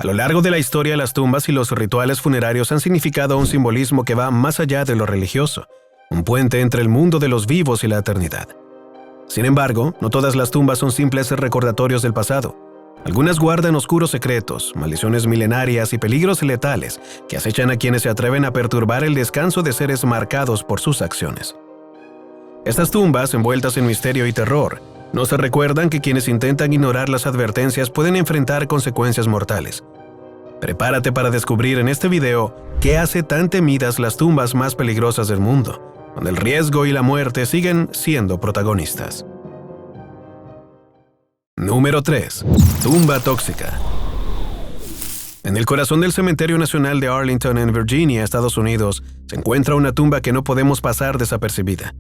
A lo largo de la historia, las tumbas y los rituales funerarios han significado un simbolismo que va más allá de lo religioso, un puente entre el mundo de los vivos y la eternidad. Sin embargo, no todas las tumbas son simples recordatorios del pasado. Algunas guardan oscuros secretos, maldiciones milenarias y peligros letales que acechan a quienes se atreven a perturbar el descanso de seres marcados por sus acciones. Estas tumbas, envueltas en misterio y terror, nos recuerdan que quienes intentan ignorar las advertencias pueden enfrentar consecuencias mortales. Prepárate para descubrir en este video qué hace tan temidas las tumbas más peligrosas del mundo, donde el riesgo y la muerte siguen siendo protagonistas. Número 3. Tumba tóxica. En el corazón del Cementerio Nacional de Arlington, en Virginia, Estados Unidos, se encuentra una tumba que no podemos pasar desapercibida.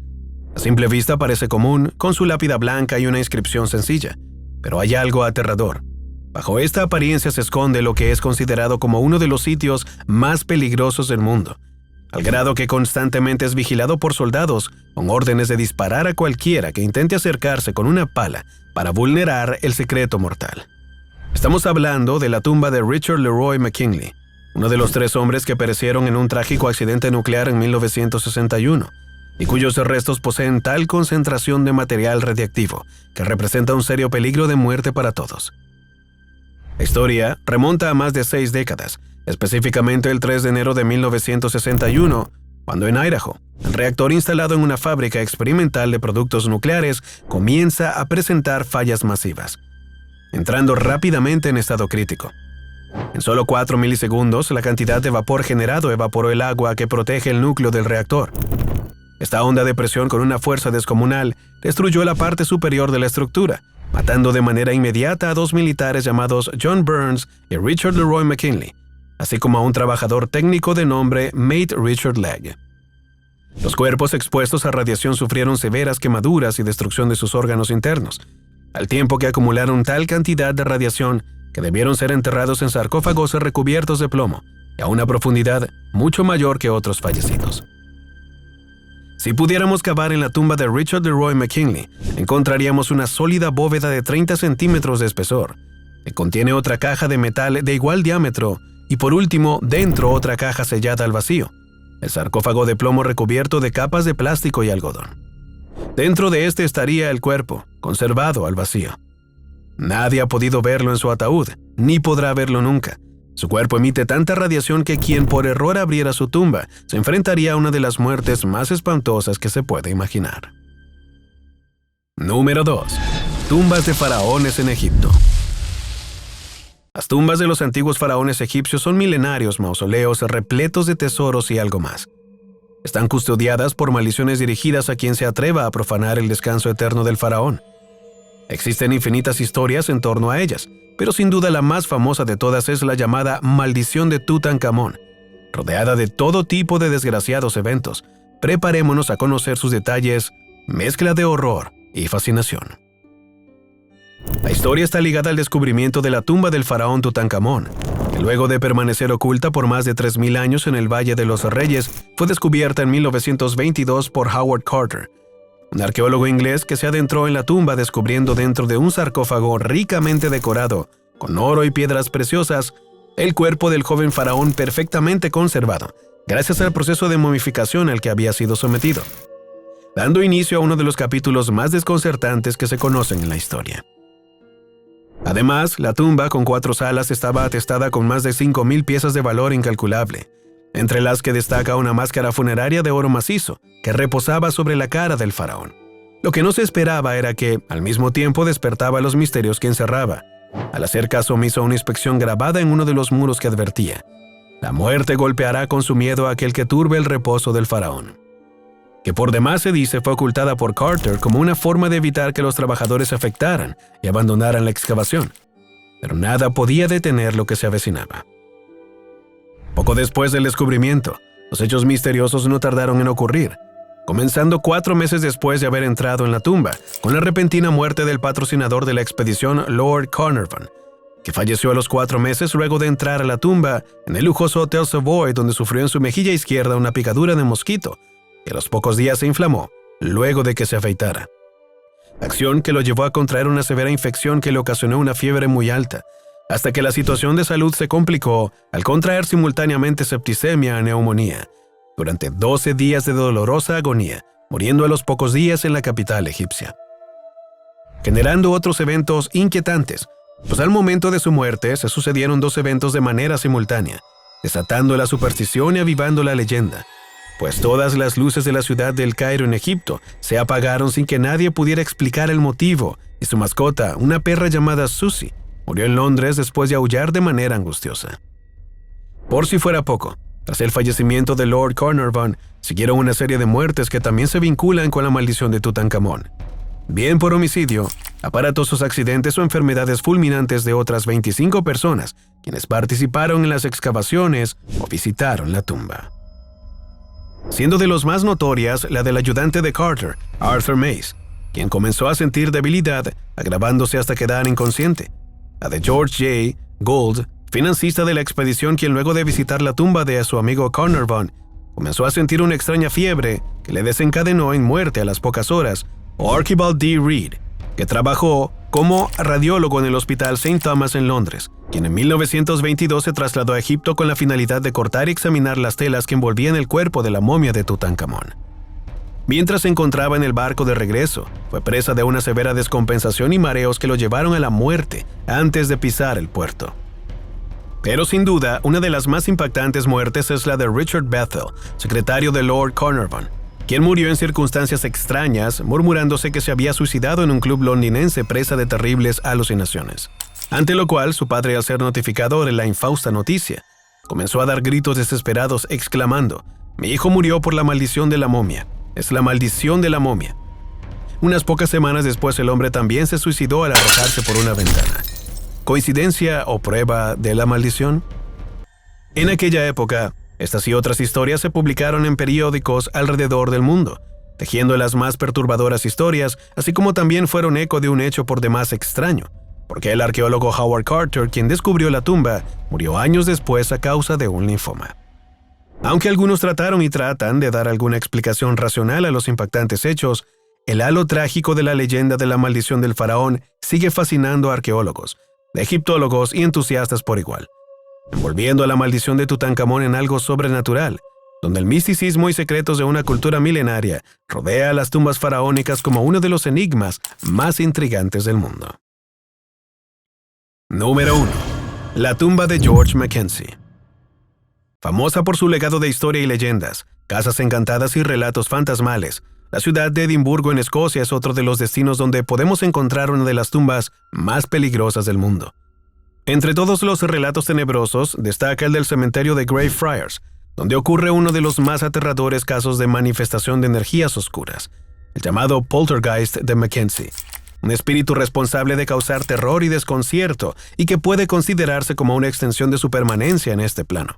A simple vista parece común, con su lápida blanca y una inscripción sencilla, pero hay algo aterrador. Bajo esta apariencia se esconde lo que es considerado como uno de los sitios más peligrosos del mundo, al grado que constantemente es vigilado por soldados con órdenes de disparar a cualquiera que intente acercarse con una pala para vulnerar el secreto mortal. Estamos hablando de la tumba de Richard Leroy McKinley, uno de los 3 hombres que perecieron en un trágico accidente nuclear en 1961, y cuyos restos poseen tal concentración de material radiactivo que representa un serio peligro de muerte para todos. La historia remonta a más de 6 décadas, específicamente el 3 de enero de 1961, cuando en Idaho, el reactor instalado en una fábrica experimental de productos nucleares comienza a presentar fallas masivas, entrando rápidamente en estado crítico. En solo 4 milisegundos, la cantidad de vapor generado evaporó el agua que protege el núcleo del reactor. Esta onda de presión con una fuerza descomunal destruyó la parte superior de la estructura, matando de manera inmediata a 2 militares llamados John Burns y Richard Leroy McKinley, así como a un trabajador técnico de nombre Mate Richard Legg. Los cuerpos expuestos a radiación sufrieron severas quemaduras y destrucción de sus órganos internos, al tiempo que acumularon tal cantidad de radiación que debieron ser enterrados en sarcófagos recubiertos de plomo y a una profundidad mucho mayor que otros fallecidos. Si pudiéramos cavar en la tumba de Richard Leroy McKinley, encontraríamos una sólida bóveda de 30 centímetros de espesor, que contiene otra caja de metal de igual diámetro y por último, dentro otra caja sellada al vacío, el sarcófago de plomo recubierto de capas de plástico y algodón. Dentro de este estaría el cuerpo, conservado al vacío. Nadie ha podido verlo en su ataúd, ni podrá verlo nunca. Su cuerpo emite tanta radiación que quien por error abriera su tumba se enfrentaría a una de las muertes más espantosas que se puede imaginar. Número 2. Tumbas de faraones en Egipto. Las tumbas de los antiguos faraones egipcios son milenarios mausoleos repletos de tesoros y algo más. Están custodiadas por maldiciones dirigidas a quien se atreva a profanar el descanso eterno del faraón. Existen infinitas historias en torno a ellas, pero sin duda la más famosa de todas es la llamada Maldición de Tutankamón. Rodeada de todo tipo de desgraciados eventos, preparémonos a conocer sus detalles, mezcla de horror y fascinación. La historia está ligada al descubrimiento de la tumba del faraón Tutankamón, que luego de permanecer oculta por más de 3.000 años en el Valle de los Reyes, fue descubierta en 1922 por Howard Carter, un arqueólogo inglés que se adentró en la tumba descubriendo dentro de un sarcófago ricamente decorado, con oro y piedras preciosas, el cuerpo del joven faraón perfectamente conservado, gracias al proceso de momificación al que había sido sometido, dando inicio a uno de los capítulos más desconcertantes que se conocen en la historia. Además, la tumba con 4 salas estaba atestada con más de 5.000 piezas de valor incalculable, entre las que destaca una máscara funeraria de oro macizo que reposaba sobre la cara del faraón. Lo que no se esperaba era que, al mismo tiempo, despertaba los misterios que encerraba, al hacer caso omiso a una inscripción grabada en uno de los muros que advertía: la muerte golpeará con su miedo a aquel que turbe el reposo del faraón. Que por demás se dice fue ocultada por Carter como una forma de evitar que los trabajadores se afectaran y abandonaran la excavación, pero nada podía detener lo que se avecinaba. Poco después del descubrimiento, los hechos misteriosos no tardaron en ocurrir, comenzando 4 meses después de haber entrado en la tumba, con la repentina muerte del patrocinador de la expedición, Lord Carnarvon, que falleció a los 4 meses luego de entrar a la tumba en el lujoso Hotel Savoy, donde sufrió en su mejilla izquierda una picadura de mosquito, que a los pocos días se inflamó, luego de que se afeitara. Acción que lo llevó a contraer una severa infección que le ocasionó una fiebre muy alta, hasta que la situación de salud se complicó al contraer simultáneamente septicemia y neumonía, durante 12 días de dolorosa agonía, muriendo a los pocos días en la capital egipcia. Generando otros eventos inquietantes, pues al momento de su muerte se sucedieron 2 eventos de manera simultánea, desatando la superstición y avivando la leyenda, pues todas las luces de la ciudad del Cairo en Egipto se apagaron sin que nadie pudiera explicar el motivo, y su mascota, una perra llamada Susie, murió en Londres después de aullar de manera angustiosa. Por si fuera poco, tras el fallecimiento de Lord Carnarvon, siguieron una serie de muertes que también se vinculan con la maldición de Tutankamón, bien por homicidio, aparatosos accidentes o enfermedades fulminantes de otras 25 personas, quienes participaron en las excavaciones o visitaron la tumba. Siendo de los más notorias la del ayudante de Carter, Arthur Mace, quien comenzó a sentir debilidad, agravándose hasta quedar inconsciente. La de George J. Gould, financista de la expedición, quien luego de visitar la tumba de su amigo Carnarvon, comenzó a sentir una extraña fiebre que le desencadenó en muerte a las pocas horas, o Archibald D. Reed, que trabajó como radiólogo en el Hospital St. Thomas en Londres, quien en 1922 se trasladó a Egipto con la finalidad de cortar y examinar las telas que envolvían el cuerpo de la momia de Tutankamón. Mientras se encontraba en el barco de regreso, fue presa de una severa descompensación y mareos que lo llevaron a la muerte antes de pisar el puerto. Pero sin duda, una de las más impactantes muertes es la de Richard Bethel, secretario de Lord Carnarvon, quien murió en circunstancias extrañas, murmurándose que se había suicidado en un club londinense presa de terribles alucinaciones. Ante lo cual, su padre, al ser notificado de la infausta noticia, comenzó a dar gritos desesperados exclamando: «Mi hijo murió por la maldición de la momia. Es la maldición de la momia». Unas pocas semanas después, el hombre también se suicidó al arrojarse por una ventana. ¿Coincidencia o prueba de la maldición? En aquella época, estas y otras historias se publicaron en periódicos alrededor del mundo, tejiendo las más perturbadoras historias, así como también fueron eco de un hecho por demás extraño, porque el arqueólogo Howard Carter, quien descubrió la tumba, murió años después a causa de un linfoma. Aunque algunos trataron y tratan de dar alguna explicación racional a los impactantes hechos, el halo trágico de la leyenda de la maldición del faraón sigue fascinando a arqueólogos, egiptólogos y entusiastas por igual, envolviendo a la maldición de Tutankamón en algo sobrenatural, donde el misticismo y secretos de una cultura milenaria rodea a las tumbas faraónicas como uno de los enigmas más intrigantes del mundo. Número 1. La tumba de George Mackenzie. Famosa por su legado de historia y leyendas, casas encantadas y relatos fantasmales, la ciudad de Edimburgo en Escocia es otro de los destinos donde podemos encontrar una de las tumbas más peligrosas del mundo. Entre todos los relatos tenebrosos, destaca el del cementerio de Greyfriars, donde ocurre uno de los más aterradores casos de manifestación de energías oscuras, el llamado poltergeist de Mackenzie, un espíritu responsable de causar terror y desconcierto y que puede considerarse como una extensión de su permanencia en este plano.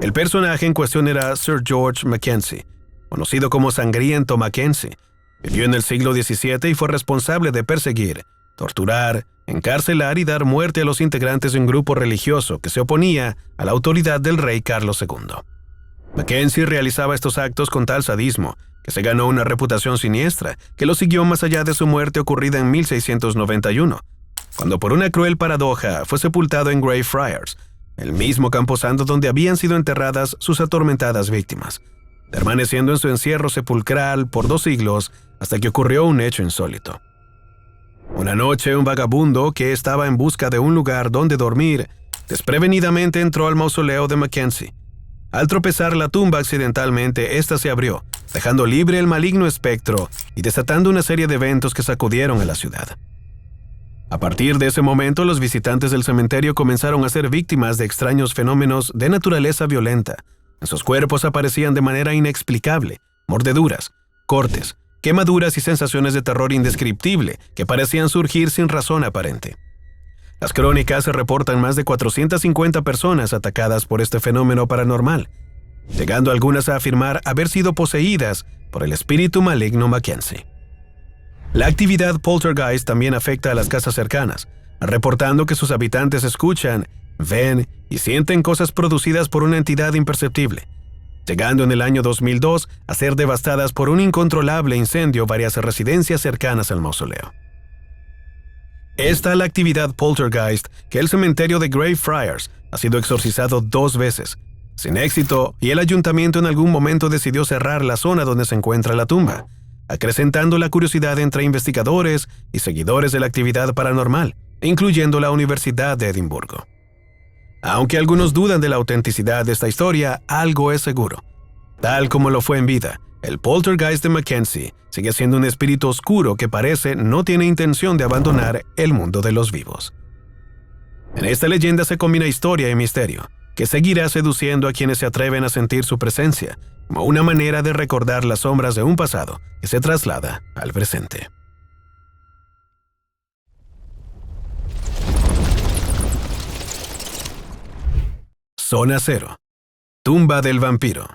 El personaje en cuestión era Sir George Mackenzie, conocido como Sangriento Mackenzie. Vivió en el siglo XVII y fue responsable de perseguir, torturar, encarcelar y dar muerte a los integrantes de un grupo religioso que se oponía a la autoridad del rey Carlos II. Mackenzie realizaba estos actos con tal sadismo que se ganó una reputación siniestra que lo siguió más allá de su muerte ocurrida en 1691, cuando por una cruel paradoja fue sepultado en Greyfriars, el mismo camposanto donde habían sido enterradas sus atormentadas víctimas, permaneciendo en su encierro sepulcral por 2 siglos hasta que ocurrió un hecho insólito. Una noche, un vagabundo que estaba en busca de un lugar donde dormir, desprevenidamente entró al mausoleo de Mackenzie. Al tropezar la tumba accidentalmente, ésta se abrió, dejando libre el maligno espectro y desatando una serie de eventos que sacudieron a la ciudad. A partir de ese momento, los visitantes del cementerio comenzaron a ser víctimas de extraños fenómenos de naturaleza violenta. En sus cuerpos aparecían de manera inexplicable mordeduras, cortes, quemaduras y sensaciones de terror indescriptible que parecían surgir sin razón aparente. Las crónicas reportan más de 450 personas atacadas por este fenómeno paranormal, llegando algunas a afirmar haber sido poseídas por el espíritu maligno Mackenzie. La actividad poltergeist también afecta a las casas cercanas, reportando que sus habitantes escuchan, ven y sienten cosas producidas por una entidad imperceptible, llegando en el año 2002 a ser devastadas por un incontrolable incendio varias residencias cercanas al mausoleo. Es la actividad poltergeist que el cementerio de Greyfriars ha sido exorcizado 2 veces, sin éxito, y el ayuntamiento en algún momento decidió cerrar la zona donde se encuentra la tumba, acrecentando la curiosidad entre investigadores y seguidores de la actividad paranormal, incluyendo la Universidad de Edimburgo. Aunque algunos dudan de la autenticidad de esta historia, algo es seguro. Tal como lo fue en vida, el poltergeist de Mackenzie sigue siendo un espíritu oscuro que parece no tiene intención de abandonar el mundo de los vivos. En esta leyenda se combina historia y misterio, que seguirá seduciendo a quienes se atreven a sentir su presencia, como una manera de recordar las sombras de un pasado que se traslada al presente. Zona Cero. Tumba del vampiro.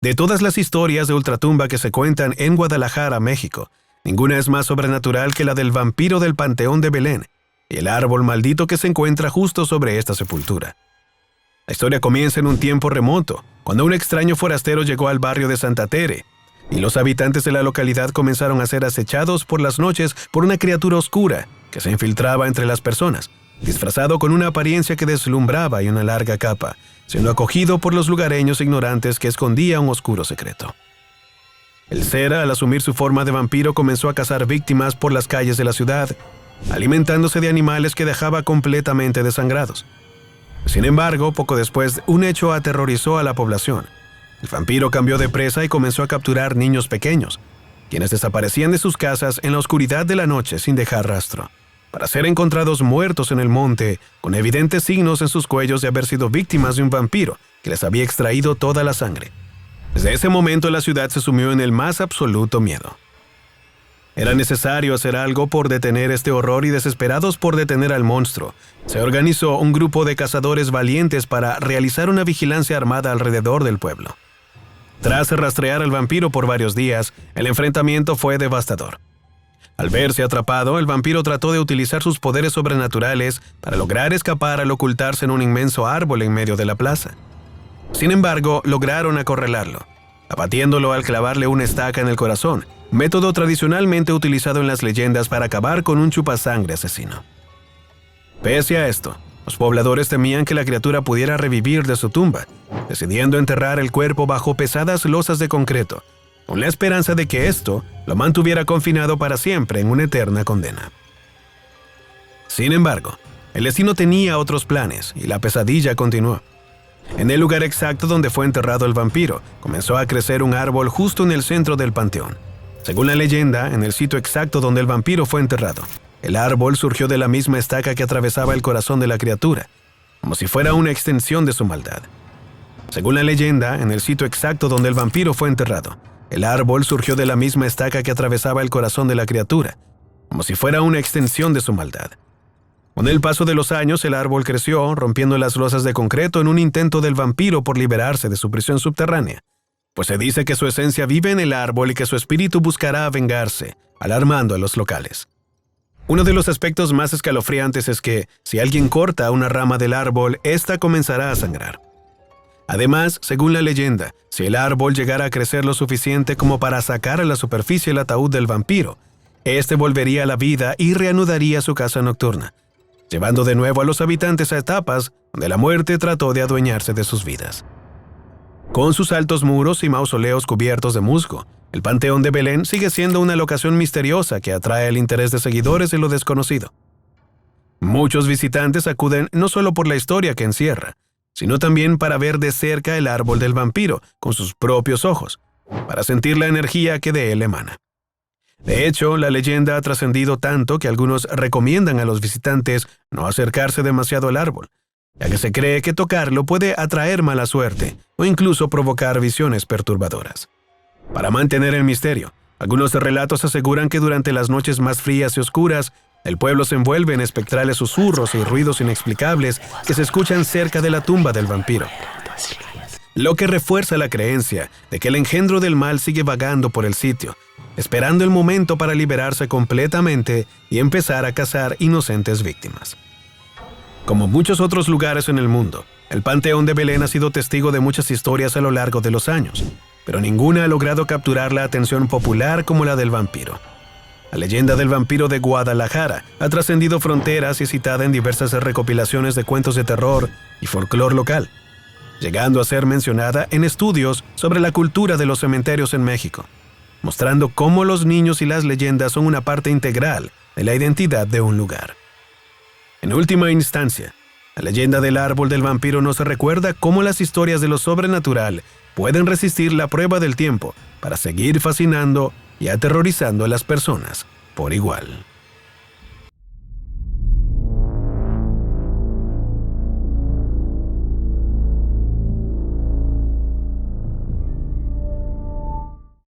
De todas las historias de ultratumba que se cuentan en Guadalajara, México, ninguna es más sobrenatural que la del vampiro del Panteón de Belén y el árbol maldito que se encuentra justo sobre esta sepultura. La historia comienza en un tiempo remoto, cuando un extraño forastero llegó al barrio de Santa Tere, y los habitantes de la localidad comenzaron a ser acechados por las noches por una criatura oscura que se infiltraba entre las personas, disfrazado con una apariencia que deslumbraba y una larga capa, siendo acogido por los lugareños ignorantes que escondía un oscuro secreto. El ser, al asumir su forma de vampiro, comenzó a cazar víctimas por las calles de la ciudad, alimentándose de animales que dejaba completamente desangrados. Sin embargo, poco después, un hecho aterrorizó a la población. El vampiro cambió de presa y comenzó a capturar niños pequeños, quienes desaparecían de sus casas en la oscuridad de la noche sin dejar rastro, para ser encontrados muertos en el monte, con evidentes signos en sus cuellos de haber sido víctimas de un vampiro que les había extraído toda la sangre. Desde ese momento la ciudad se sumió en el más absoluto miedo. Era necesario hacer algo por detener este horror y, desesperados por detener al monstruo, se organizó un grupo de cazadores valientes para realizar una vigilancia armada alrededor del pueblo. Tras rastrear al vampiro por varios días, el enfrentamiento fue devastador. Al verse atrapado, el vampiro trató de utilizar sus poderes sobrenaturales para lograr escapar al ocultarse en un inmenso árbol en medio de la plaza. Sin embargo, lograron acorralarlo, abatiéndolo al clavarle una estaca en el corazón, método tradicionalmente utilizado en las leyendas para acabar con un chupasangre asesino. Pese a esto, los pobladores temían que la criatura pudiera revivir de su tumba, decidiendo enterrar el cuerpo bajo pesadas losas de concreto, con la esperanza de que esto lo mantuviera confinado para siempre en una eterna condena. Sin embargo, el destino tenía otros planes y la pesadilla continuó. En el lugar exacto donde fue enterrado el vampiro, comenzó a crecer un árbol justo en el centro del panteón. Según la leyenda, en el sitio exacto donde el vampiro fue enterrado, el árbol surgió de la misma estaca que atravesaba el corazón de la criatura, como si fuera una extensión de su maldad. Según la leyenda, en el sitio exacto donde el vampiro fue enterrado, el árbol surgió de la misma estaca que atravesaba el corazón de la criatura, como si fuera una extensión de su maldad. Con el paso de los años, el árbol creció, rompiendo las losas de concreto en un intento del vampiro por liberarse de su prisión subterránea, pues se dice que su esencia vive en el árbol y que su espíritu buscará vengarse, alarmando a los locales. Uno de los aspectos más escalofriantes es que, si alguien corta una rama del árbol, ésta comenzará a sangrar. Además, según la leyenda, si el árbol llegara a crecer lo suficiente como para sacar a la superficie el ataúd del vampiro, este volvería a la vida y reanudaría su casa nocturna, llevando de nuevo a los habitantes a etapas donde la muerte trató de adueñarse de sus vidas. Con sus altos muros y mausoleos cubiertos de musgo, el Panteón de Belén sigue siendo una locación misteriosa que atrae el interés de seguidores de lo desconocido. Muchos visitantes acuden no solo por la historia que encierra, sino también para ver de cerca el árbol del vampiro con sus propios ojos, para sentir la energía que de él emana. De hecho, la leyenda ha trascendido tanto que algunos recomiendan a los visitantes no acercarse demasiado al árbol, ya que se cree que tocarlo puede atraer mala suerte o incluso provocar visiones perturbadoras. Para mantener el misterio, algunos relatos aseguran que durante las noches más frías y oscuras, el pueblo se envuelve en espectrales susurros y ruidos inexplicables que se escuchan cerca de la tumba del vampiro, lo que refuerza la creencia de que el engendro del mal sigue vagando por el sitio, esperando el momento para liberarse completamente y empezar a cazar inocentes víctimas. Como muchos otros lugares en el mundo, el Panteón de Belén ha sido testigo de muchas historias a lo largo de los años, pero ninguna ha logrado capturar la atención popular como la del vampiro. La leyenda del vampiro de Guadalajara ha trascendido fronteras y es citada en diversas recopilaciones de cuentos de terror y folclore local, llegando a ser mencionada en estudios sobre la cultura de los cementerios en México, mostrando cómo los niños y las leyendas son una parte integral de la identidad de un lugar. En última instancia, la leyenda del árbol del vampiro nos recuerda cómo las historias de lo sobrenatural pueden resistir la prueba del tiempo para seguir fascinando y aterrorizando a las personas por igual.